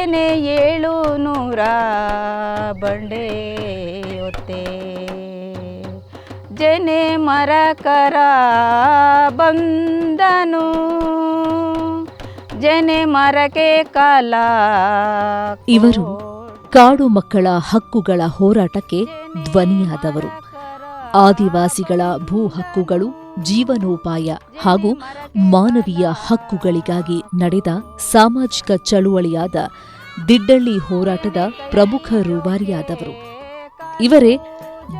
ಜನೆ 700 ಬಂಡೆ ಒತ್ತೆ ಜನೆ ಮರಕರ ಬಂದನು ಜನೆ ಮರಕ್ಕೆ ಕಾಲ. ಇವರು ಕಾಡು ಮಕ್ಕಳ ಹಕ್ಕುಗಳ ಹೋರಾಟಕ್ಕೆ ಧ್ವನಿಯಾದವರು. ಆದಿವಾಸಿಗಳ ಭೂ ಹಕ್ಕುಗಳು, ಜೀವನೋಪಾಯ ಹಾಗೂ ಮಾನವೀಯ ಹಕ್ಕುಗಳಿಗಾಗಿ ನಡೆದ ಸಾಮಾಜಿಕ ಚಳುವಳಿಯಾದ ದಿಡ್ಡಳ್ಳಿ ಹೋರಾಟದ ಪ್ರಮುಖ ರೂವಾರಿಯಾದವರು. ಇವರೇ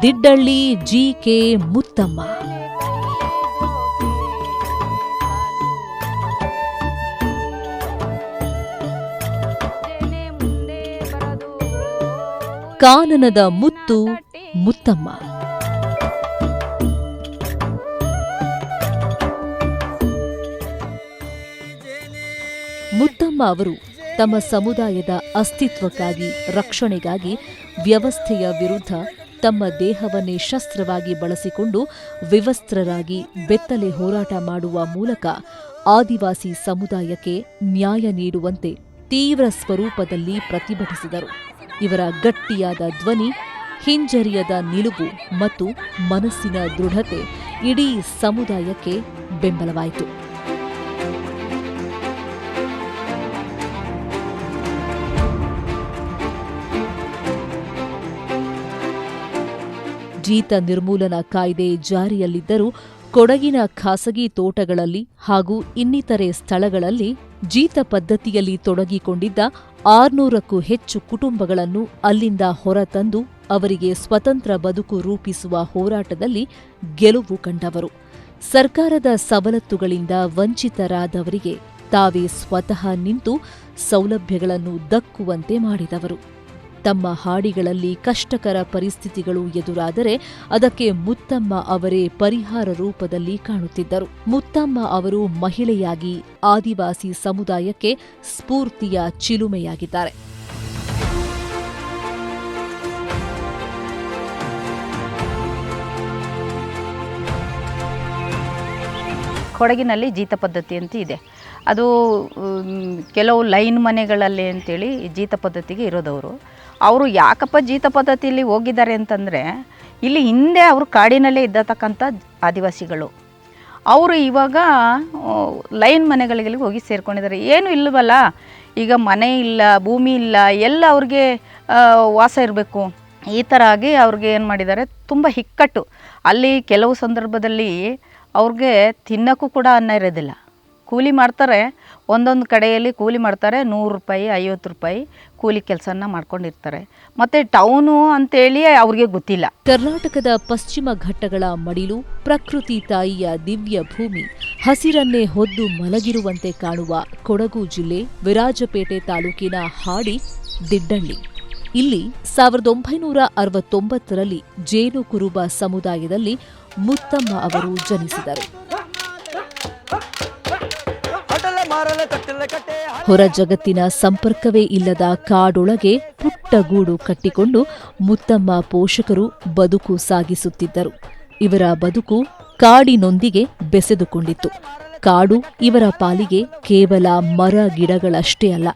ದಿಡ್ಡಳ್ಳಿ ಜಿ.ಕೆ. ಮುತ್ತಮ್ಮ. ಕಾನನದ ಮುತ್ತು ಮುತ್ತಮ್ಮ. ಮುತ್ತಮ್ಮ ಅವರು ತಮ್ಮ ಸಮುದಾಯದ ಅಸ್ತಿತ್ವಕ್ಕಾಗಿ, ರಕ್ಷಣೆಗಾಗಿ ವ್ಯವಸ್ಥೆಯ ವಿರುದ್ಧ ತಮ್ಮ ದೇಹವನ್ನೇ ಶಸ್ತ್ರವಾಗಿ ಬಳಸಿಕೊಂಡು ವಿವಸ್ತ್ರರಾಗಿ ಬೆತ್ತಲೆ ಹೋರಾಟ ಮಾಡುವ ಮೂಲಕ ಆದಿವಾಸಿ ಸಮುದಾಯಕ್ಕೆ ನ್ಯಾಯ ನೀಡುವಂತೆ ತೀವ್ರ ಸ್ವರೂಪದಲ್ಲಿ ಪ್ರತಿಭಟಿಸಿದರು. ಇವರ ಗಟ್ಟಿಯಾದ ಧ್ವನಿ, ಹಿಂಜರಿಯದ ನಿಲುವು ಮತ್ತು ಮನಸ್ಸಿನ ದೃಢತೆ ಇಡೀ ಸಮುದಾಯಕ್ಕೆ ಬೆಂಬಲವಾಯಿತು. ಜೀತ ನಿರ್ಮೂಲನ ಕಾಯ್ದೆ ಜಾರಿಯಲ್ಲಿದ್ದರೂ ಕೊಡಗಿನ ಖಾಸಗಿ ತೋಟಗಳಲ್ಲಿ ಹಾಗೂ ಇನ್ನಿತರೆ ಸ್ಥಳಗಳಲ್ಲಿ ಜೀತ ಪದ್ಧತಿಯಲ್ಲಿ ತೊಡಗಿಕೊಂಡಿದ್ದ 600ಕ್ಕೂ ಹೆಚ್ಚು ಕುಟುಂಬಗಳನ್ನು ಅಲ್ಲಿಂದ ಹೊರತಂದು ಅವರಿಗೆ ಸ್ವತಂತ್ರ ಬದುಕು ರೂಪಿಸುವ ಹೋರಾಟದಲ್ಲಿ ಗೆಲುವು ಕಂಡವರು. ಸರ್ಕಾರದ ಸವಲತ್ತುಗಳಿಂದ ವಂಚಿತರಾದವರಿಗೆ ತಾವೇ ಸ್ವತಃ ನಿಂತು ಸೌಲಭ್ಯಗಳನ್ನು ದಕ್ಕುವಂತೆ ಮಾಡಿದವರು. ತಮ್ಮ ಹಾಡಿಗಳಲ್ಲಿ ಕಷ್ಟಕರ ಪರಿಸ್ಥಿತಿಗಳು ಎದುರಾದರೆ ಅದಕ್ಕೆ ಮುತ್ತಮ್ಮ ಅವರೇ ಪರಿಹಾರ ರೂಪದಲ್ಲಿ ಕಾಣುತ್ತಿದ್ದರು. ಮುತ್ತಮ್ಮ ಅವರು ಮಹಿಳೆಯಾಗಿ ಆದಿವಾಸಿ ಸಮುದಾಯಕ್ಕೆ ಸ್ಫೂರ್ತಿಯ ಚಿಲುಮೆಯಾಗಿದ್ದಾರೆ. ಕೊಡಗಿನಲ್ಲಿ ಜೀತ ಪದ್ಧತಿ ಅಂತ ಇದೆ. ಅದು ಕೆಲವು ಲೈನ್ ಮನೆಗಳಲ್ಲಿ ಅಂತೇಳಿ ಜೀತ ಪದ್ಧತಿಗೆ ಇರೋದವರು. ಅವರು ಯಾಕಪ್ಪ ಜೀತ ಪದ್ಧತಿಯಲ್ಲಿ ಹೋಗಿದ್ದಾರೆ ಅಂತಂದರೆ, ಇಲ್ಲಿ ಹಿಂದೆ ಅವರು ಕಾಡಿನಲ್ಲೇ ಇದ್ದತಕ್ಕಂಥ ಆದಿವಾಸಿಗಳು. ಅವರು ಇವಾಗ ಲೈನ್ ಮನೆಗಳಿಗೆ ಹೋಗಿ ಸೇರ್ಕೊಂಡಿದ್ದಾರೆ. ಏನೂ ಇಲ್ಲವಲ್ಲ, ಈಗ ಮನೆ ಇಲ್ಲ, ಭೂಮಿ ಇಲ್ಲ, ಎಲ್ಲ ಅವ್ರಿಗೆ ವಾಸ ಇರಬೇಕು. ಈ ಥರ ಆಗಿ ಅವ್ರಿಗೆ ಏನು ಮಾಡಿದ್ದಾರೆ, ತುಂಬ ಇಕ್ಕಟ್ಟು. ಅಲ್ಲಿ ಕೆಲವು ಸಂದರ್ಭದಲ್ಲಿ ಅವ್ರಿಗೆ ತಿನ್ನೋಕ್ಕೂ ಕೂಡ ಅನ್ನ ಇರೋದಿಲ್ಲ. ಕೂಲಿ ಮಾಡ್ತಾರೆ, ಒಂದೊಂದು ಕಡೆಯಲ್ಲಿ ಕೂಲಿ ಮಾಡ್ತಾರೆ, 100 ರೂಪಾಯಿ 50 ರೂಪಾಯಿ ಕೂಲಿ ಕೆಲಸನ ಮಾಡ್ಕೊಂಡಿರ್ತಾರೆ. ಮತ್ತು ಟೌನು ಅಂತೇಳಿ ಅವ್ರಿಗೆ ಗೊತ್ತಿಲ್ಲ. ಕರ್ನಾಟಕದ ಪಶ್ಚಿಮ ಘಟ್ಟಗಳ ಮಡಿಲು, ಪ್ರಕೃತಿ ತಾಯಿಯ ದಿವ್ಯ ಭೂಮಿ, ಹಸಿರನ್ನೇ ಹೊದ್ದು ಮಲಗಿರುವಂತೆ ಕಾಣುವ ಕೊಡಗು ಜಿಲ್ಲೆ ವಿರಾಜಪೇಟೆ ತಾಲೂಕಿನ ಹಾಡಿ ದಿಡ್ಡಳ್ಳಿ. ಇಲ್ಲಿ 1969ರಲ್ಲಿ ಜೇನು ಕುರುಬ ಸಮುದಾಯದಲ್ಲಿ ಮುತ್ತಮ್ಮ ಅವರು ಜನಿಸಿದರು. ಹೊರ ಜಗತ್ತಿನ ಸಂಪರ್ಕವೇ ಇಲ್ಲದ ಕಾಡೊಳಗೆ ಪುಟ್ಟ ಗೂಡು ಕಟ್ಟಿಕೊಂಡು ಮುತ್ತಮ್ಮ ಪೋಷಕರು ಬದುಕು ಸಾಗಿಸುತ್ತಿದ್ದರು. ಇವರ ಬದುಕು ಕಾಡಿನೊಂದಿಗೆ ಬೆಸೆದುಕೊಂಡಿತ್ತು. ಕಾಡು ಇವರ ಪಾಲಿಗೆ ಕೇವಲ ಮರ ಗಿಡಗಳಷ್ಟೇ ಅಲ್ಲ,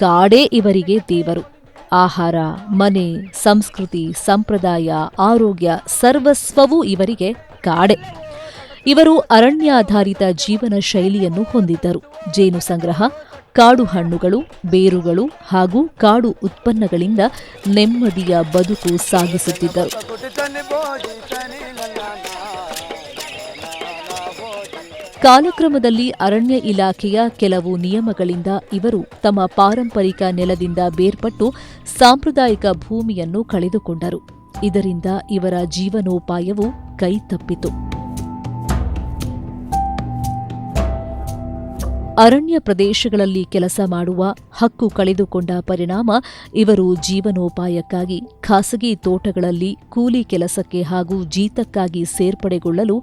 ಕಾಡೇ ಇವರಿಗೆ ದೇವರು. ಆಹಾರ, ಮನೆ, ಸಂಸ್ಕೃತಿ, ಸಂಪ್ರದಾಯ, ಆರೋಗ್ಯ, ಸರ್ವಸ್ವವೂ ಇವರಿಗೆ ಕಾಡೆ. ಇವರು ಅರಣ್ಯಾಧಾರಿತ ಜೀವನ ಶೈಲಿಯನ್ನು ಹೊಂದಿದ್ದರು. ಜೇನು ಸಂಗ್ರಹ, ಕಾಡು ಹಣ್ಣುಗಳು, ಬೇರುಗಳು ಹಾಗೂ ಕಾಡು ಉತ್ಪನ್ನಗಳಿಂದ ನೆಮ್ಮದಿಯ ಬದುಕು ಸಾಗಿಸುತ್ತಿದ್ದರು. ಕಾಲಕ್ರಮದಲ್ಲಿ ಅರಣ್ಯ ಇಲಾಖೆಯ ಕೆಲವು ನಿಯಮಗಳಿಂದ ಇವರು ತಮ್ಮ ಪಾರಂಪರಿಕ ನೆಲದಿಂದ ಬೇರ್ಪಟ್ಟು ಸಾಂಪ್ರದಾಯಿಕ ಭೂಮಿಯನ್ನು ಕಳೆದುಕೊಂಡರು. ಇದರಿಂದ ಇವರ ಜೀವನೋಪಾಯವು ಕೈತಪ್ಪಿತು. ಅರಣ್ಯ ಪ್ರದೇಶಗಳಲ್ಲಿ ಕೆಲಸ ಮಾಡುವ ಹಕ್ಕು ಕಳೆದುಕೊಂಡ ಪರಿಣಾಮ ಇವರು ಜೀವನೋಪಾಯಕ್ಕಾಗಿ ಖಾಸಗಿ ತೋಟಗಳಲ್ಲಿ ಕೂಲಿ ಕೆಲಸಕ್ಕೆ ಹಾಗೂ ಜೀತಕ್ಕಾಗಿ ಸೇರ್ಪಡೆಗೊಳ್ಳಲು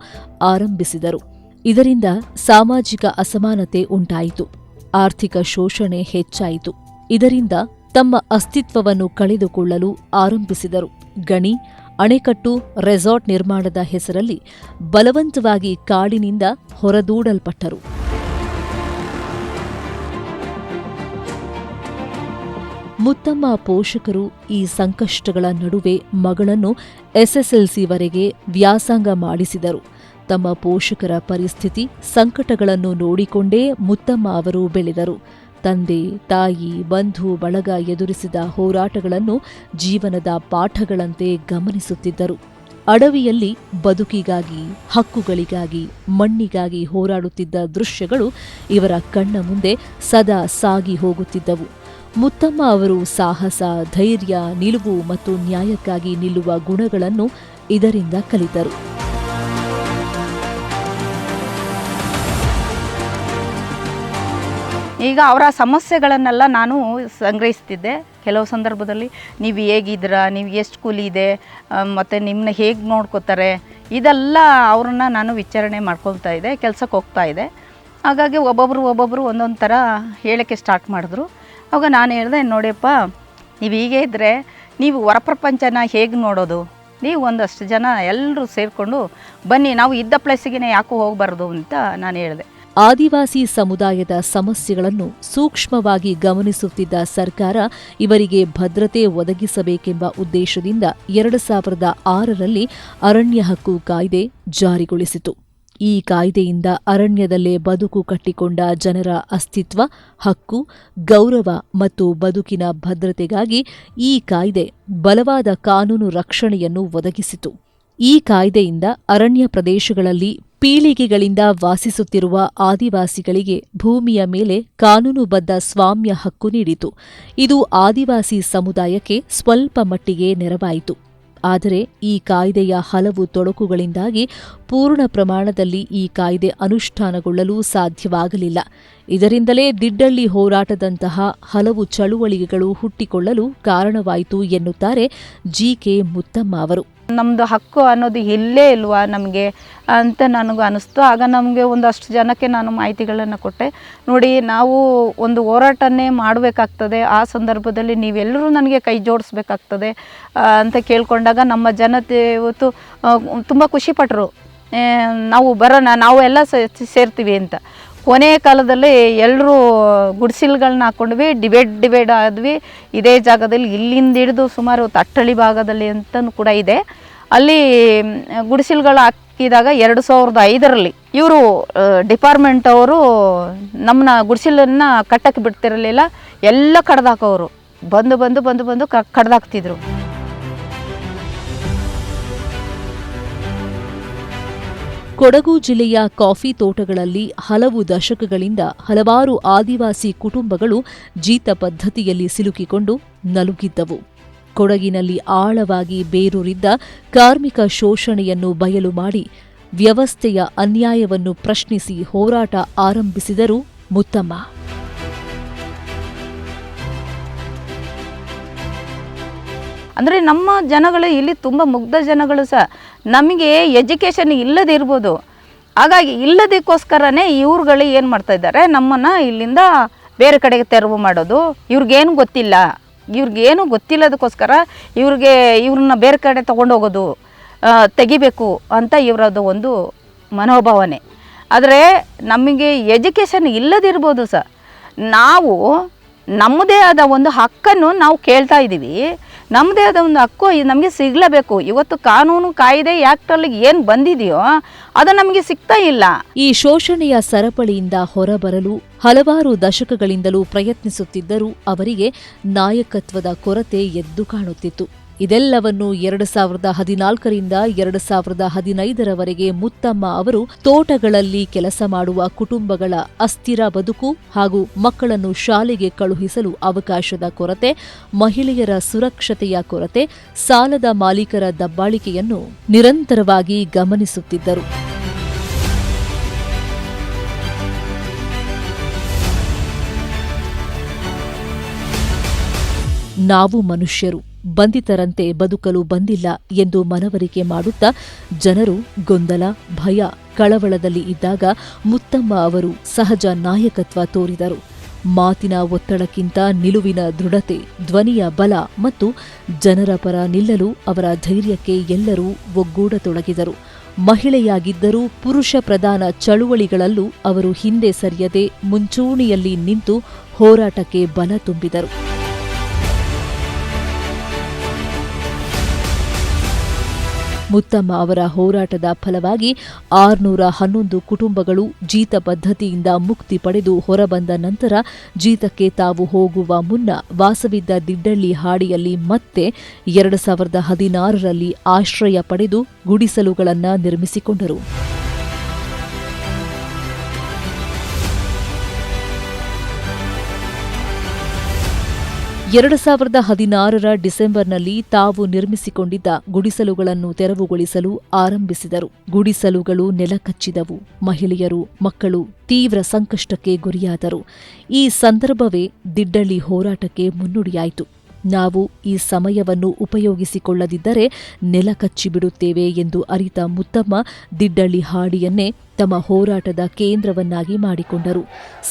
ಆರಂಭಿಸಿದರು. ಇದರಿಂದ ಸಾಮಾಜಿಕ ಅಸಮಾನತೆ ಉಂಟಾಯಿತು. ಆರ್ಥಿಕ ಶೋಷಣೆ ಹೆಚ್ಚಾಯಿತು. ಇದರಿಂದ ತಮ್ಮ ಅಸ್ತಿತ್ವವನ್ನು ಕಳೆದುಕೊಳ್ಳಲು ಆರಂಭಿಸಿದರು. ಗಣಿ, ಅಣೆಕಟ್ಟು, ರೆಸಾರ್ಟ್ ನಿರ್ಮಾಣದ ಹೆಸರಲ್ಲಿ ಬಲವಂತವಾಗಿ ಕಾಡಿನಿಂದ ಹೊರದೂಡಲ್ಪಟ್ಟರು. ಮುತ್ತಮ್ಮ ಪೋಷಕರು ಈ ಸಂಕಷ್ಟಗಳ ನಡುವೆ ಮಗಳನ್ನು ಎಸ್ಎಸ್ಎಲ್ಸಿವರೆಗೆ ವ್ಯಾಸಂಗ ಮಾಡಿಸಿದರು. ತಮ್ಮ ಪೋಷಕರ ಪರಿಸ್ಥಿತಿ, ಸಂಕಟಗಳನ್ನು ನೋಡಿಕೊಂಡೇ ಮುತ್ತಮ್ಮ ಅವರು ಬೆಳೆದರು. ತಂದೆ, ತಾಯಿ, ಬಂಧು ಬಳಗ ಎದುರಿಸಿದ ಹೋರಾಟಗಳನ್ನು ಜೀವನದ ಪಾಠಗಳಂತೆ ಗಮನಿಸುತ್ತಿದ್ದರು. ಅಡವಿಯಲ್ಲಿ ಬದುಕಿಗಾಗಿ, ಹಕ್ಕುಗಳಿಗಾಗಿ, ಮಣ್ಣಿಗಾಗಿ ಹೋರಾಡುತ್ತಿದ್ದ ದೃಶ್ಯಗಳು ಇವರ ಕಣ್ಣ ಮುಂದೆ ಸದಾ ಸಾಗಿ ಹೋಗುತ್ತಿದ್ದವು. ಮುತ್ತಮ್ಮ ಅವರು ಸಾಹಸ, ಧೈರ್ಯ, ನಿಲುವು ಮತ್ತು ನ್ಯಾಯಕ್ಕಾಗಿ ನಿಲ್ಲುವ ಗುಣಗಳನ್ನು ಇದರಿಂದ ಕಲಿತರು. ಈಗ ಅವರ ಸಮಸ್ಯೆಗಳನ್ನೆಲ್ಲ ನಾನು ಸಂಗ್ರಹಿಸ್ತಿದ್ದೆ. ಕೆಲವು ಸಂದರ್ಭದಲ್ಲಿ ನೀವು ಹೇಗಿದ್ದೀರಾ, ನೀವು ಎಷ್ಟು ಕೂಲಿ ಇದೆ, ಮತ್ತು ನಿಮ್ಮನ್ನ ಹೇಗೆ ನೋಡ್ಕೋತಾರೆ, ಇದೆಲ್ಲ ಅವ್ರನ್ನ ನಾನು ವಿಚಾರಣೆ ಮಾಡ್ಕೊಳ್ತಾ ಇದ್ದೆ. ಕೆಲಸಕ್ಕೆ ಹೋಗ್ತಾ ಇದ್ದೆ. ಹಾಗಾಗಿ ಒಬ್ಬೊಬ್ಬರು ಒಂದೊಂದು ಥರ ಹೇಳೋಕ್ಕೆ ಸ್ಟಾರ್ಟ್ ಮಾಡಿದ್ರು. ಆವಾಗ ನಾನು ಹೇಳಿದೆ, ನೋಡಿಯಪ್ಪ, ನೀವು ಹೀಗೆ ಇದ್ದರೆ ನೀವು ಹೊರಪ್ರಪಂಚನ ಹೇಗೆ ನೋಡೋದು? ನೀವು ಒಂದಷ್ಟು ಜನ ಎಲ್ಲರೂ ಸೇರಿಕೊಂಡು ಬನ್ನಿ, ನಾವು ಇದ್ದ ಪ್ಲೇಸಿಗೆ ಯಾಕೂ ಹೋಗಬಾರ್ದು ಅಂತ ನಾನು ಹೇಳಿದೆ. ಆದಿವಾಸಿ ಸಮುದಾಯದ ಸಮಸ್ಯೆಗಳನ್ನು ಸೂಕ್ಷ್ಮವಾಗಿ ಗಮನಿಸುತ್ತಿದ್ದ ಸರ್ಕಾರ ಇವರಿಗೆ ಭದ್ರತೆ ಒದಗಿಸಬೇಕೆಂಬ ಉದ್ದೇಶದಿಂದ 2006ರಲ್ಲಿ ಅರಣ್ಯ ಹಕ್ಕು ಕಾಯ್ದೆ ಜಾರಿಗೊಳಿಸಿತು. ಈ ಕಾಯ್ದೆಯಿಂದ ಅರಣ್ಯದಲ್ಲೇ ಬದುಕು ಕಟ್ಟಿಕೊಂಡ ಜನರ ಅಸ್ತಿತ್ವ, ಹಕ್ಕು, ಗೌರವ ಮತ್ತು ಬದುಕಿನ ಭದ್ರತೆಗಾಗಿ ಈ ಕಾಯ್ದೆ ಬಲವಾದ ಕಾನೂನು ರಕ್ಷಣೆಯನ್ನು ಒದಗಿಸಿತು. ಈ ಕಾಯ್ದೆಯಿಂದ ಅರಣ್ಯ ಪ್ರದೇಶಗಳಲ್ಲಿ ಪೀಳಿಗೆಗಳಿಂದ ವಾಸಿಸುತ್ತಿರುವ ಆದಿವಾಸಿಗಳಿಗೆ ಭೂಮಿಯ ಮೇಲೆ ಕಾನೂನುಬದ್ಧ ಸ್ವಾಮ್ಯ ಹಕ್ಕು ನೀಡಿತು. ಇದು ಆದಿವಾಸಿ ಸಮುದಾಯಕ್ಕೆ ಸ್ವಲ್ಪ ಮಟ್ಟಿಗೆ ನೆರವಾಯಿತು. ಆದರೆ ಈ ಕಾಯ್ದೆಯ ಹಲವು ತೊಡಕುಗಳಿಂದಾಗಿ ಪೂರ್ಣ ಪ್ರಮಾಣದಲ್ಲಿ ಈ ಕಾಯ್ದೆ ಅನುಷ್ಠಾನಗೊಳ್ಳಲು ಸಾಧ್ಯವಾಗಲಿಲ್ಲ. ಇದರಿಂದಲೇ ದಿಡ್ಡಳ್ಳಿ ಹೋರಾಟದಂತಹ ಹಲವು ಚಳುವಳಿಗಳು ಹುಟ್ಟಿಕೊಳ್ಳಲು ಕಾರಣವಾಯಿತು ಎನ್ನುತ್ತಾರೆ ಜಿ.ಕೆ. ಮುತ್ತಮ್ಮ ಅವರು. ನಮ್ಮದು ಹಕ್ಕು ಅನ್ನೋದು ಇಲ್ಲೇ ಇಲ್ವಾ ನಮಗೆ ಅಂತ ನನಗೂ ಅನ್ನಿಸ್ತು. ಆಗ ನಮಗೆ ಒಂದಷ್ಟು ಜನಕ್ಕೆ ನಾನು ಮಾಹಿತಿಗಳನ್ನು ಕೊಟ್ಟೆ. ನೋಡಿ, ನಾವು ಒಂದು ಹೋರಾಟನೇ ಮಾಡಬೇಕಾಗ್ತದೆ, ಆ ಸಂದರ್ಭದಲ್ಲಿ ನೀವೆಲ್ಲರೂ ನನಗೆ ಕೈ ಜೋಡಿಸ್ಬೇಕಾಗ್ತದೆ ಅಂತ ಕೇಳ್ಕೊಂಡಾಗ ನಮ್ಮ ಜನತೆ ಇವತ್ತು ತುಂಬ ಖುಷಿಪಟ್ಟರು. ನಾವು ಬರೋಣ, ನಾವು ಎಲ್ಲ ಸೇರ್ತೀವಿ ಅಂತ. ಕೊನೆಯ ಕಾಲದಲ್ಲಿ ಎಲ್ಲರೂ ಗುಡಿಸಿಲುಗಳನ್ನ ಹಾಕ್ಕೊಂಡ್ವಿ, ಡಿಬೇಟ್ ಆದ್ವಿ. ಇದೇ ಜಾಗದಲ್ಲಿ ಇಲ್ಲಿಂದ ಹಿಡಿದು ಸುಮಾರು ತಟ್ಟಳಿ ಭಾಗದಲ್ಲಿ ಅಂತಲೂ ಕೂಡ ಇದೆ. ಅಲ್ಲಿ ಗುಡಿಸಿಲುಗಳು ಹಾಕಿದಾಗ 2005ರಲ್ಲಿ ಇವರು ಡಿಪಾರ್ಟ್ಮೆಂಟ್ ಅವರು ನಮ್ಮನ್ನ ಗುಡಿಸಿಲನ್ನು ಕಟ್ಟಕ್ಕೆ ಬಿಡ್ತಿರಲಿಲ್ಲ. ಎಲ್ಲ ಕಡ್ದಾಕೋರು ಬಂದು ಕಡ್ದಾಕ್ತಿದ್ರು. ಕೊಡಗು ಜಿಲ್ಲೆಯ ಕಾಫಿ ತೋಟಗಳಲ್ಲಿ ಹಲವು ದಶಕಗಳಿಂದ ಹಲವಾರು ಆದಿವಾಸಿ ಕುಟುಂಬಗಳು ಜೀತ ಪದ್ಧತಿಯಲ್ಲಿ ಸಿಲುಕಿಕೊಂಡು ನಲುಗಿದ್ದವು. ಕೊಡಗಿನಲ್ಲಿ ಆಳವಾಗಿ ಬೇರೂರಿದ್ದ ಕಾರ್ಮಿಕ ಶೋಷಣೆಯನ್ನು ಬಯಲು ಮಾಡಿ ವ್ಯವಸ್ಥೆಯ ಅನ್ಯಾಯವನ್ನು ಪ್ರಶ್ನಿಸಿ ಹೋರಾಟ ಆರಂಭಿಸಿದರು ಮುತ್ತಮ್ಮ. ಅಂದರೆ ನಮ್ಮ ಜನಗಳು ಇಲ್ಲಿ ತುಂಬ ಮುಗ್ಧ ಜನಗಳು ಸಹ. ನಮಗೆ ಎಜುಕೇಷನ್ ಇಲ್ಲದಿರ್ಬೋದು, ಹಾಗಾಗಿ ಇಲ್ಲದಕ್ಕೋಸ್ಕರನೇ ಇವ್ರುಗಳು ಏನು ಮಾಡ್ತಾ ಇದ್ದಾರೆ, ನಮ್ಮನ್ನು ಇಲ್ಲಿಂದ ಬೇರೆ ಕಡೆಗೆ ತೆರವು ಮಾಡೋದು. ಇವ್ರಿಗೇನು ಗೊತ್ತಿಲ್ಲದಕ್ಕೋಸ್ಕರ ಇವ್ರನ್ನ ಬೇರೆ ಕಡೆ ತೊಗೊಂಡೋಗೋದು, ತೆಗಿಬೇಕು ಅಂತ ಇವರದು ಒಂದು ಮನೋಭಾವನೆ. ಆದರೆ ನಮಗೆ ಎಜುಕೇಷನ್ ಇಲ್ಲದಿರ್ಬೋದು ಸಹ, ನಾವು ನಮ್ಮದೇ ಆದ ಒಂದು ಹಕ್ಕನ್ನು ನಾವು ಕೇಳ್ತಾ ಇದ್ದೀವಿ. ನಮ್ಮದೇ ಆದ ಒಂದು ಹಕ್ಕು ನಮಗೆ ಸಿಗಲೇಬೇಕು. ಇವತ್ತು ಕಾನೂನು ಕಾಯ್ದೆ ಆ್ಯಕ್ಟಲ್ಲಿ ಏನು ಬಂದಿದೆಯೋ ಅದು ನಮಗೆ ಸಿಗ್ತಾ ಇಲ್ಲ. ಈ ಶೋಷಣೆಯ ಸರಪಳಿಯಿಂದ ಹೊರಬರಲು ಹಲವಾರು ದಶಕಗಳಿಂದಲೂ ಪ್ರಯತ್ನಿಸುತ್ತಿದ್ದರೂ ಅವರಿಗೆ ನಾಯಕತ್ವದ ಕೊರತೆ ಎದ್ದು ಕಾಣುತ್ತಿತ್ತು. ಇದೆಲ್ಲವನ್ನು 2014ರಿಂದ 2015ರವರೆಗೆ ಮುತ್ತಮ್ಮ ಅವರು ತೋಟಗಳಲ್ಲಿ ಕೆಲಸ ಮಾಡುವ ಕುಟುಂಬಗಳ ಅಸ್ಥಿರ ಬದುಕು ಹಾಗೂ ಮಕ್ಕಳನ್ನು ಶಾಲೆಗೆ ಕಳುಹಿಸಲು ಅವಕಾಶದ ಕೊರತೆ, ಮಹಿಳೆಯರ ಸುರಕ್ಷತೆಯ ಕೊರತೆ, ಸಾಲದ ಮಾಲೀಕರ ದಬ್ಬಾಳಿಕೆಯನ್ನು ನಿರಂತರವಾಗಿ ಗಮನಿಸುತ್ತಿದ್ದರು. ನಾವು ಮನುಷ್ಯರು, ಬಂಧಿತರಂತೆ ಬದುಕಲು ಬಂದಿಲ್ಲ ಎಂದು ಮನವರಿಕೆ ಮಾಡುತ್ತಾ ಜನರು ಗೊಂದಲ, ಭಯ, ಕಳವಳದಲ್ಲಿ ಇದ್ದಾಗ ಮುತ್ತಮ್ಮ ಅವರು ಸಹಜ ನಾಯಕತ್ವ ತೋರಿದರು. ಮಾತಿನ ಒತ್ತಡಕ್ಕಿಂತ ನಿಲುವಿನ ದೃಢತೆ, ಧ್ವನಿಯ ಬಲ ಮತ್ತು ಜನರ ಪರ ನಿಲ್ಲಲು ಅವರ ಧೈರ್ಯಕ್ಕೆ ಎಲ್ಲರೂ ಒಗ್ಗೂಡತೊಡಗಿದರು. ಮಹಿಳೆಯಾಗಿದ್ದರೂ ಪುರುಷ ಪ್ರಧಾನ ಚಳುವಳಿಗಳಲ್ಲೂ ಅವರು ಹಿಂದೆ ಸರಿಯದೆ ಮುಂಚೂಣಿಯಲ್ಲಿ ನಿಂತು ಹೋರಾಟಕ್ಕೆ ಬಲ ತುಂಬಿದರು. ಮುತ್ತಮ್ಮ ಅವರ ಹೋರಾಟದ ಫಲವಾಗಿ 611 ಕುಟುಂಬಗಳು ಜೀತ ಪದ್ಧತಿಯಿಂದ ಮುಕ್ತಿ ಪಡೆದು ಹೊರಬಂದ ನಂತರ ಜೀತಕ್ಕೆ ತಾವು ಹೋಗುವ ಮುನ್ನ ವಾಸವಿದ್ದ ದಿಡ್ಡಳ್ಳಿ ಹಾಡಿಯಲ್ಲಿ ಮತ್ತೆ 2016ರಲ್ಲಿ ಆಶ್ರಯ ಪಡೆದು ಗುಡಿಸಲುಗಳನ್ನು ನಿರ್ಮಿಸಿಕೊಂಡರು. 2016ರ ಡಿಸೆಂಬರ್ನಲ್ಲಿ ತಾವು ನಿರ್ಮಿಸಿಕೊಂಡಿದ್ದ ಗುಡಿಸಲುಗಳನ್ನು ತೆರವುಗೊಳಿಸಲು ಆರಂಭಿಸಿದರು. ಗುಡಿಸಲುಗಳು ನೆಲಕಚ್ಚಿದವು. ಮಹಿಳೆಯರು, ಮಕ್ಕಳು ತೀವ್ರ ಸಂಕಷ್ಟಕ್ಕೆ ಗುರಿಯಾದರು. ಈ ಸಂದರ್ಭವೇ ದಿಡ್ಡಳ್ಳಿ ಹೋರಾಟಕ್ಕೆ ಮುನ್ನುಡಿಯಾಯಿತು. ನಾವು ಈ ಸಮಯವನ್ನು ಉಪಯೋಗಿಸಿಕೊಳ್ಳದಿದ್ದರೆ ನೆಲಕಚ್ಚಿಬಿಡುತ್ತೇವೆ ಎಂದು ಅರಿತ ಮುತ್ತಮ್ಮ ದಿಡ್ಡಳ್ಳಿ ಹಾಡಿಯನ್ನೇ ತಮ್ಮ ಹೋರಾಟದ ಕೇಂದ್ರವನ್ನಾಗಿ ಮಾಡಿಕೊಂಡರು.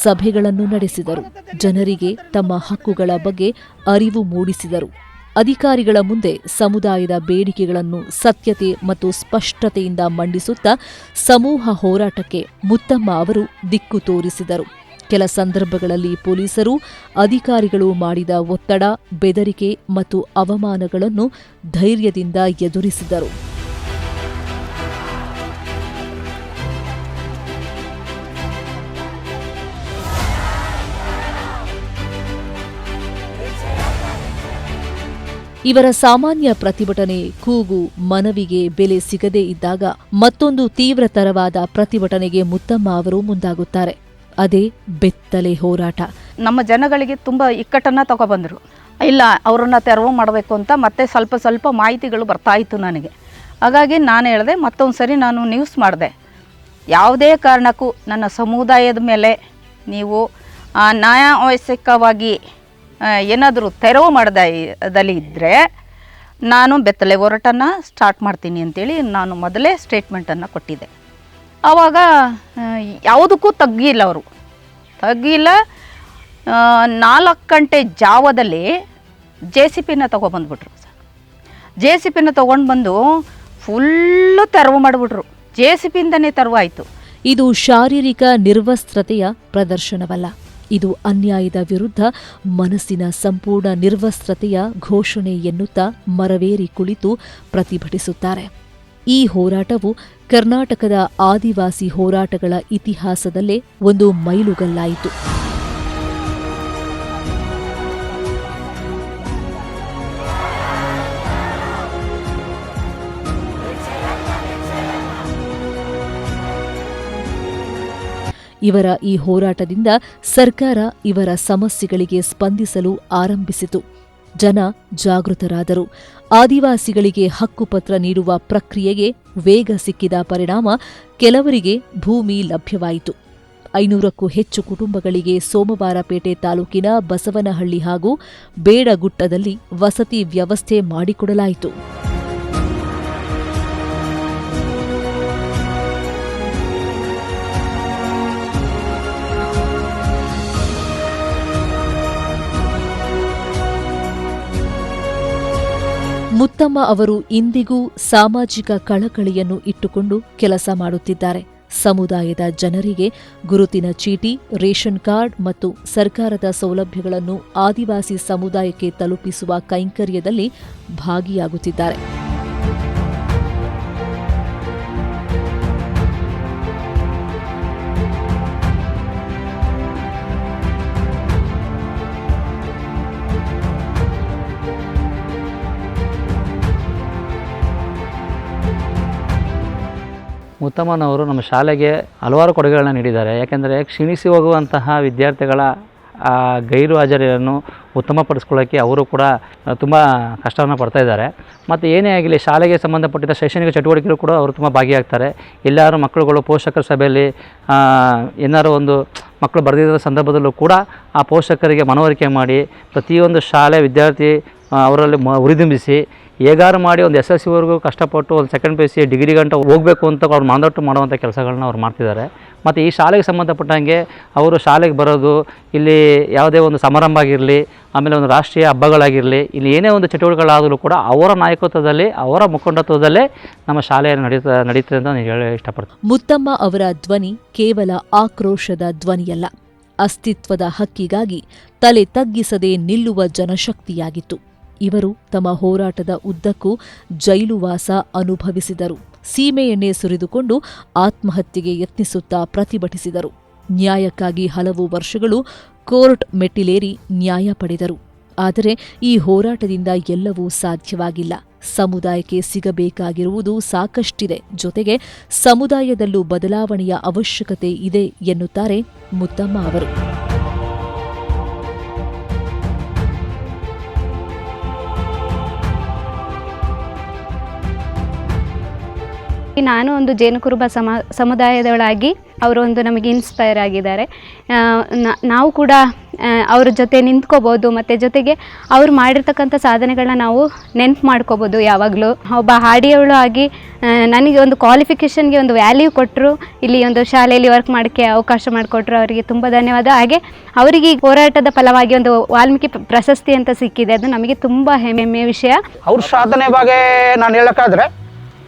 ಸಭೆಗಳನ್ನು ನಡೆಸಿದರು. ಜನರಿಗೆ ತಮ್ಮ ಹಕ್ಕುಗಳ ಬಗ್ಗೆ ಅರಿವು ಮೂಡಿಸಿದರು. ಅಧಿಕಾರಿಗಳ ಮುಂದೆ ಸಮುದಾಯದ ಬೇಡಿಕೆಗಳನ್ನು ಸತ್ಯತೆ ಮತ್ತು ಸ್ಪಷ್ಟತೆಯಿಂದ ಮಂಡಿಸುತ್ತಾ ಸಮೂಹ ಹೋರಾಟಕ್ಕೆ ಮುತ್ತಮ್ಮ ಅವರು ದಿಕ್ಕು ತೋರಿಸಿದರು. ಕೆಲ ಸಂದರ್ಭಗಳಲ್ಲಿ ಪೊಲೀಸರು ಅಧಿಕಾರಿಗಳು ಮಾಡಿದ ಒತ್ತಡ, ಬೆದರಿಕೆ ಮತ್ತು ಅವಮಾನಗಳನ್ನು ಧೈರ್ಯದಿಂದ ಎದುರಿಸಿದರು. ಇವರ ಸಾಮಾನ್ಯ ಪ್ರತಿಭಟನೆ, ಕೂಗು, ಮನವಿಗೆ ಬೆಲೆ ಸಿಗದೇ ಇದ್ದಾಗ ಮತ್ತೊಂದು ತೀವ್ರತರವಾದ ಪ್ರತಿಭಟನೆಗೆ ಮುತ್ತಮ್ಮ ಅವರು ಮುಂದಾಗುತ್ತಾರೆ. ಅದೇ ಬೆತ್ತಲೆ ಹೋರಾಟ. ನಮ್ಮ ಜನಗಳಿಗೆ ತುಂಬ ಇಕ್ಕಟ್ಟನ್ನು ತಗೊಬಂದರು. ಇಲ್ಲ, ಅವರನ್ನ ತೆರವು ಮಾಡಬೇಕು ಅಂತ ಮತ್ತೆ ಸ್ವಲ್ಪ ಮಾಹಿತಿಗಳು ಬರ್ತಾಯಿತ್ತು ನನಗೆ. ಹಾಗಾಗಿ ನಾನು ಹೇಳಿದೆ, ಮತ್ತೊಂದು ಸರಿ ನಾನು ನ್ಯೂಸ್ ಮಾಡಿದೆ, ಯಾವುದೇ ಕಾರಣಕ್ಕೂ ನನ್ನ ಸಮುದಾಯದ ಮೇಲೆ ನೀವು ನ್ಯಾಯವಶ್ಯಕವಾಗಿ ಏನಾದರೂ ತೆರವು ಮಾಡೋದಲ್ಲಿ ಇದ್ದರೆ ನಾನು ಬೆತ್ತಲೆ ಹೋರಾಟನ ಸ್ಟಾರ್ಟ್ ಮಾಡ್ತೀನಿ ಅಂತೇಳಿ ನಾನು ಮೊದಲೇ ಸ್ಟೇಟ್ಮೆಂಟನ್ನು ಕೊಟ್ಟಿದ್ದೆ. ಆವಾಗ ಯಾವುದಕ್ಕೂ ತಗ್ಗಿಲ್ಲ, ಅವರು ತಗ್ಗಿಲ್ಲ. 4 ಗಂಟೆ ಜಾವದಲ್ಲಿ JCPನ ತೊಗೊಬಂದ್ಬಿಟ್ರು. JCPನ ತೊಗೊಂಡು ಬಂದು ಫುಲ್ಲು ತೆರವು ಮಾಡಿಬಿಟ್ರು. JCPಯಿಂದನೇ ತೆರವು ಆಯಿತು. ಇದು ಶಾರೀರಿಕ ನಿರ್ವಸ್ತ್ರತೆಯ ಪ್ರದರ್ಶನವಲ್ಲ. ಇದು ಅನ್ಯಾಯದ ವಿರುದ್ಧ ಮನಸ್ಸಿನ ಸಂಪೂರ್ಣ ನಿರ್ವಸ್ತ್ರತೆಯ ಘೋಷಣೆ ಎನ್ನುತ್ತಾ ಮರವೇರಿ ಕುಳಿತು ಪ್ರತಿಭಟಿಸುತ್ತಾರೆ. ಈ ಹೋರಾಟವು ಕರ್ನಾಟಕದ ಆದಿವಾಸಿ ಹೋರಾಟಗಳ ಇತಿಹಾಸದಲ್ಲೇ ಒಂದು ಮೈಲುಗಲ್ಲಾಯಿತು. ಇವರ ಈ ಹೋರಾಟದಿಂದ ಸರ್ಕಾರ ಇವರ ಸಮಸ್ಯೆಗಳಿಗೆ ಸ್ಪಂದಿಸಲು ಆರಂಭಿಸಿತು. ಜನ ಜಾಗೃತರಾದರು. ಆದಿವಾಸಿಗಳಿಗೆ ಹಕ್ಕುಪತ್ರ ನೀಡುವ ಪ್ರಕ್ರಿಯೆಗೆ ವೇಗ ಸಿಕ್ಕಿದ ಪರಿಣಾಮ ಕೆಲವರಿಗೆ ಭೂಮಿ ಲಭ್ಯವಾಯಿತು. 500ಕ್ಕೂ ಹೆಚ್ಚು ಕುಟುಂಬಗಳಿಗೆ ಸೋಮವಾರಪೇಟೆ ತಾಲೂಕಿನ ಬಸವನಹಳ್ಳಿ ಹಾಗೂ ಬೇಡಗುಟ್ಟದಲ್ಲಿ ವಸತಿ ವ್ಯವಸ್ಥೆ ಮಾಡಿಕೊಡಲಾಯಿತು. ಮುತ್ತಮ್ಮ ಅವರು ಇಂದಿಗೂ ಸಾಮಾಜಿಕ ಕಳಕಳಿಯನ್ನು ಇಟ್ಟುಕೊಂಡು ಕೆಲಸ ಮಾಡುತ್ತಿದ್ದಾರೆ. ಸಮುದಾಯದ ಜನರಿಗೆ ಗುರುತಿನ ಚೀಟಿ, ರೇಷನ್ ಕಾರ್ಡ್ ಮತ್ತು ಸರ್ಕಾರದ ಸೌಲಭ್ಯಗಳನ್ನು ಆದಿವಾಸಿ ಸಮುದಾಯಕ್ಕೆ ತಲುಪಿಸುವ ಕೈಂಕರ್ಯದಲ್ಲಿ ಭಾಗಿಯಾಗುತ್ತಿದ್ದಾರೆ. ಮುತ್ತಮ್ಮನವರು ನಮ್ಮ ಶಾಲೆಗೆ ಹಲವಾರು ಕೊಡುಗೆಗಳನ್ನ ನೀಡಿದ್ದಾರೆ. ಯಾಕೆಂದರೆ ಕ್ಷೀಣಿಸಿ ಹೋಗುವಂತಹ ವಿದ್ಯಾರ್ಥಿಗಳ ಗೈರು ಹಾಜರಿಯನ್ನು ಉತ್ತಮಪಡಿಸ್ಕೊಳ್ಳೋಕ್ಕೆ ಅವರು ಕೂಡ ತುಂಬ ಕಷ್ಟವನ್ನು ಪಡ್ತಾ ಇದ್ದಾರೆ. ಮತ್ತು ಏನೇ ಆಗಲಿ ಶಾಲೆಗೆ ಸಂಬಂಧಪಟ್ಟಿದ್ದ ಶೈಕ್ಷಣಿಕ ಚಟುವಟಿಕೆಗಳು ಕೂಡ ಅವರು ತುಂಬ ಭಾಗಿಯಾಗ್ತಾರೆ. ಎಲ್ಲರೂ ಮಕ್ಕಳುಗಳು ಪೋಷಕರ ಸಭೆಯಲ್ಲಿ ಏನಾರು ಒಂದು ಮಕ್ಕಳು ಬರೆದಿದ್ದ ಸಂದರ್ಭದಲ್ಲೂ ಕೂಡ ಆ ಪೋಷಕರಿಗೆ ಮನವರಿಕೆ ಮಾಡಿ ಪ್ರತಿಯೊಂದು ಶಾಲೆ ವಿದ್ಯಾರ್ಥಿ ಅವರಲ್ಲಿ ಹುರಿದುಂಬಿಸಿ ಹೇಗಾರು ಮಾಡಿ ಒಂದು SSLCವರೆಗೂ ಕಷ್ಟಪಟ್ಟು ಒಂದು ಸೆಕೆಂಡ್ PUC ಡಿಗ್ರಿ ಗಂಟ ಹೋಗಬೇಕು ಅಂತ ಅವ್ರು ಮಾನದಟ್ಟು ಮಾಡುವಂಥ ಕೆಲಸಗಳನ್ನ ಅವ್ರು ಮಾಡ್ತಿದ್ದಾರೆ. ಮತ್ತು ಈ ಶಾಲೆಗೆ ಸಂಬಂಧಪಟ್ಟಂಗೆ ಅವರು ಶಾಲೆಗೆ ಬರೋದು, ಇಲ್ಲಿ ಯಾವುದೇ ಒಂದು ಸಮಾರಂಭ ಆಗಿರಲಿ, ಆಮೇಲೆ ಒಂದು ರಾಷ್ಟ್ರೀಯ ಹಬ್ಬಗಳಾಗಿರಲಿ, ಇಲ್ಲಿ ಏನೇ ಒಂದು ಚಟುವಟಿಕೆಗಳಾದರೂ ಕೂಡ ಅವರ ನಾಯಕತ್ವದಲ್ಲಿ, ಅವರ ಮುಖಂಡತ್ವದಲ್ಲೇ ನಮ್ಮ ಶಾಲೆಯನ್ನು ನಡೀತದೆ ಅಂತ ನಾನು ಹೇಳಿ ಇಷ್ಟಪಡ್ತೀನಿ. ಮುತ್ತಮ್ಮ ಅವರ ಧ್ವನಿ ಕೇವಲ ಆಕ್ರೋಶದ ಧ್ವನಿಯಲ್ಲ, ಅಸ್ತಿತ್ವದ ಹಕ್ಕಿಗಾಗಿ ತಲೆ ತಗ್ಗಿಸದೆ ನಿಲ್ಲುವ ಜನಶಕ್ತಿಯಾಗಿತ್ತು. ಇವರು ತಮ್ಮ ಹೋರಾಟದ ಉದ್ದಕ್ಕೂ ಜೈಲುವಾಸ ಅನುಭವಿಸಿದರು. ಸೀಮೆ ಎಣ್ಣೆ ಸುರಿದುಕೊಂಡು ಆತ್ಮಹತ್ಯೆಗೆ ಯತ್ನಿಸುತ್ತಾ ಪ್ರತಿಭಟಿಸಿದರು. ನ್ಯಾಯಕ್ಕಾಗಿ ಹಲವು ವರ್ಷಗಳು ಕೋರ್ಟ್ ಮೆಟ್ಟಿಲೇರಿ ನ್ಯಾಯ ಪಡೆದರು. ಆದರೆ ಈ ಹೋರಾಟದಿಂದ ಎಲ್ಲವೂ ಸಾಧ್ಯವಾಗಿಲ್ಲ. ಸಮುದಾಯಕ್ಕೆ ಸಿಗಬೇಕಾಗಿರುವುದು ಸಾಕಷ್ಟಿದೆ. ಜೊತೆಗೆ ಸಮುದಾಯದಲ್ಲೂ ಬದಲಾವಣೆಯ ಅವಶ್ಯಕತೆ ಇದೆ ಎನ್ನುತ್ತಾರೆ ಮುತ್ತಮ್ಮ ಅವರು. ನಾನು ಒಂದು ಜೇನು ಕುರುಬ ಸಮುದಾಯದೊಳಗಾಗಿ ಅವರು ಒಂದು ನಮಗೆ ಇನ್ಸ್ಪೈರ್ ಆಗಿದ್ದಾರೆ. ನಾವು ಕೂಡ ಅವ್ರ ಜೊತೆ ನಿಂತ್ಕೋಬೋದು, ಮತ್ತು ಜೊತೆಗೆ ಅವ್ರು ಮಾಡಿರ್ತಕ್ಕಂಥ ಸಾಧನೆಗಳನ್ನ ನಾವು ನೆನಪು ಮಾಡ್ಕೋಬೋದು. ಯಾವಾಗಲೂ ಒಬ್ಬ ಹಾಡಿಯವಳು ಆಗಿ ನನಗೆ ಒಂದು ಕ್ವಾಲಿಫಿಕೇಷನ್ಗೆ ಒಂದು ವ್ಯಾಲ್ಯೂ ಕೊಟ್ಟರು, ಇಲ್ಲಿ ಒಂದು ಶಾಲೆಯಲ್ಲಿ ವರ್ಕ್ ಮಾಡೋಕ್ಕೆ ಅವಕಾಶ ಮಾಡಿಕೊಟ್ರು. ಅವರಿಗೆ ತುಂಬ ಧನ್ಯವಾದ. ಹಾಗೆ ಅವರಿಗೆ ಈ ಹೋರಾಟದ ಫಲವಾಗಿ ಒಂದು ವಾಲ್ಮೀಕಿ ಪ್ರಶಸ್ತಿ ಅಂತ ಸಿಕ್ಕಿದೆ. ಅದು ನಮಗೆ ತುಂಬ ಹೆಮ್ಮೆಯ ವಿಷಯ. ಅವ್ರ ಸಾಧನೆ ಬಗ್ಗೆ ನಾನು ಹೇಳೋಕ್ಕಾದ್ರೆ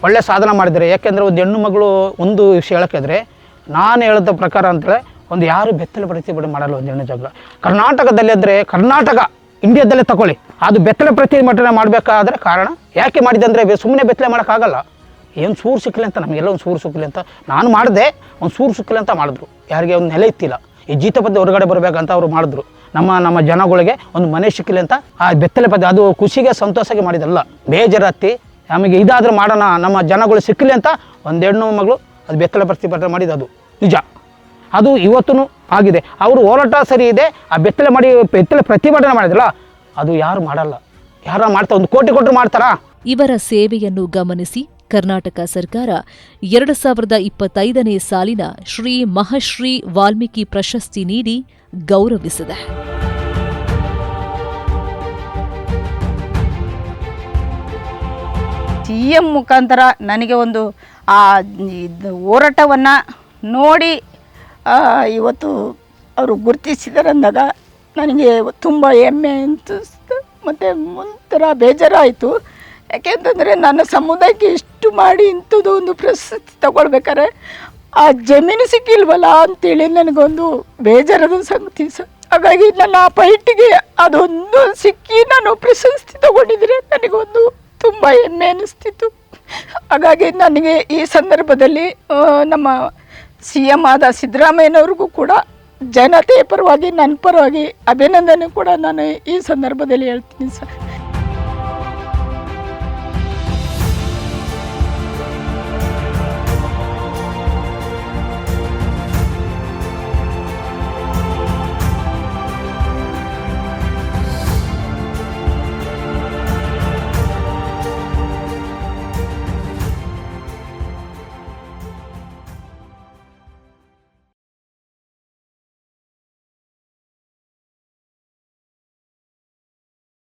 ಒಳ್ಳೆ ಸಾಧನೆ ಮಾಡಿದ್ದಾರೆ. ಯಾಕೆಂದರೆ ಒಂದು ಹೆಣ್ಣು ಮಗಳು ಒಂದು ವಿಷಯ ಹೇಳೋಕ್ಕಾದ್ರೆ ನಾನು ಹೇಳಿದ ಪ್ರಕಾರ ಅಂತೇಳಿ ಒಂದು ಯಾರು ಬೆತ್ತಲೆ ಪ್ರತಿಭಟನೆ ಮಾಡಲ್ಲ ಒಂದು ಹೆಣ್ಣು ಜಗಳ. ಕರ್ನಾಟಕದಲ್ಲಿ ಅಂದರೆ ಕರ್ನಾಟಕ ಇಂಡಿಯಾದಲ್ಲೇ ತಗೊಳ್ಳಿ, ಅದು ಬೆತ್ತಲೆ ಪ್ರತಿಭಟನೆ ಮಾಡಬೇಕಾದ್ರೆ ಕಾರಣ ಯಾಕೆ ಮಾಡಿದೆ ಅಂದರೆ ಸುಮ್ಮನೆ ಬೆತ್ತಲೆ ಮಾಡೋಕ್ಕಾಗಲ್ಲ. ಏನು ಸೂರು ಸಿಕ್ಕಲಿ ಅಂತ, ನಮಗೆಲ್ಲ ಒಂದು ಸೂರು ಸಿಕ್ಕಲಿ ಅಂತ ನಾನು ಮಾಡಿದೆ. ಒಂದು ಸೂರು ಸಿಕ್ಕಲಿ ಅಂತ ಮಾಡಿದ್ರು. ಯಾರಿಗೆ ಒಂದು ನೆಲೆ ಇತ್ತಿಲ್ಲ, ಈ ಜೀತಪದ್ಯ ಹೊರಗಡೆ ಬರಬೇಕಂತ ಅವರು ಮಾಡಿದ್ರು. ನಮ್ಮ ಜನಗಳಿಗೆ ಒಂದು ಮನೆ ಸಿಕ್ಕಲಿ ಅಂತ ಆ ಬೆತ್ತಲೆ ಪದ್ಯ ಅದು ಖುಷಿಗೆ ಸಂತೋಷಕ್ಕೆ ಮಾಡಿದಲ್ಲ, ಬೇಜಾರತ್ತಿ ನಮಗೆ ಇದಾದರೂ ಮಾಡೋಣ ನಮ್ಮ ಜನಗಳು ಸಿಕ್ಕಲಿ ಅಂತ ಒಂದು ಹೆಣ್ಣು ಮಗಳು ಅದು ಬೆತ್ತಲೆ ಪ್ರತಿಭಟನೆ ಮಾಡಿದ್ದು ಅದು ನಿಜ. ಅದು ಇವತ್ತೂ ಆಗಿದೆ. ಅವರು ಹೋರಾಟ ಸರಿ ಇದೆ. ಆ ಬೆತ್ತಲೆ ಪ್ರತಿಭಟನೆ ಮಾಡಿದ್ರಲ್ಲ ಅದು ಯಾರು ಮಾಡಲ್ಲ. ಯಾರು ಮಾಡ್ತಾರೆ, 1 ಕೋಟಿ ಕೊಟ್ಟರು ಮಾಡ್ತಾರಾ? ಇವರ ಸೇವೆಯನ್ನು ಗಮನಿಸಿ ಕರ್ನಾಟಕ ಸರ್ಕಾರ 2025ನೇ ಸಾಲಿನ ಶ್ರೀ ಮಹಶ್ರೀ ವಾಲ್ಮೀಕಿ ಪ್ರಶಸ್ತಿ ನೀಡಿ ಗೌರವಿಸಿದೆ. CM ಮುಖಾಂತರ ನನಗೆ ಒಂದು ಆ ಹೋರಾಟವನ್ನು ನೋಡಿ ಇವತ್ತು ಅವರು ಗುರುತಿಸಿದ್ದಾರೆ ಅಂದಾಗ ನನಗೆ ತುಂಬ ಹೆಮ್ಮೆ ಅನಿಸ್ತು, ಮತ್ತು ಒಂಥರ ಬೇಜಾರಾಯಿತು. ಯಾಕೆಂತಂದರೆ ನನ್ನ ಸಮುದಾಯಕ್ಕೆ ಇಷ್ಟು ಮಾಡಿ ಇಂಥದ್ದು ಒಂದು ಪ್ರಶಸ್ತಿ ತಗೊಳ್ಬೇಕಾದ್ರೆ ಆ ಜಮೀನು ಸಿಕ್ಕಿಲ್ವಲ್ಲ ಅಂತೇಳಿ ನನಗೊಂದು ಬೇಜಾರದ ಸಂಗತಿ ಸರ್. ಹಾಗಾಗಿ ನನ್ನ ಆ ಫೈಟಿಗೆ ಅದೊಂದು ಸಿಕ್ಕಿ ನಾನು ಪ್ರಶಸ್ತಿ ತಗೊಂಡಿದ್ರೆ ನನಗೊಂದು ತುಂಬ ಹೆಮ್ಮೆ ಅನ್ನಿಸ್ತಿತ್ತು. ಹಾಗಾಗಿ ನನಗೆ ಈ ಸಂದರ್ಭದಲ್ಲಿ ನಮ್ಮ CM ಆದ ಸಿದ್ದರಾಮಯ್ಯನವ್ರಿಗೂ ಕೂಡ ಜನತೆಯ ಪರವಾಗಿ ನನ್ನ ಪರವಾಗಿ ಅಭಿನಂದನೆ ಕೂಡ ನಾನು ಈ ಸಂದರ್ಭದಲ್ಲಿ ಹೇಳ್ತೀನಿ ಸರ್.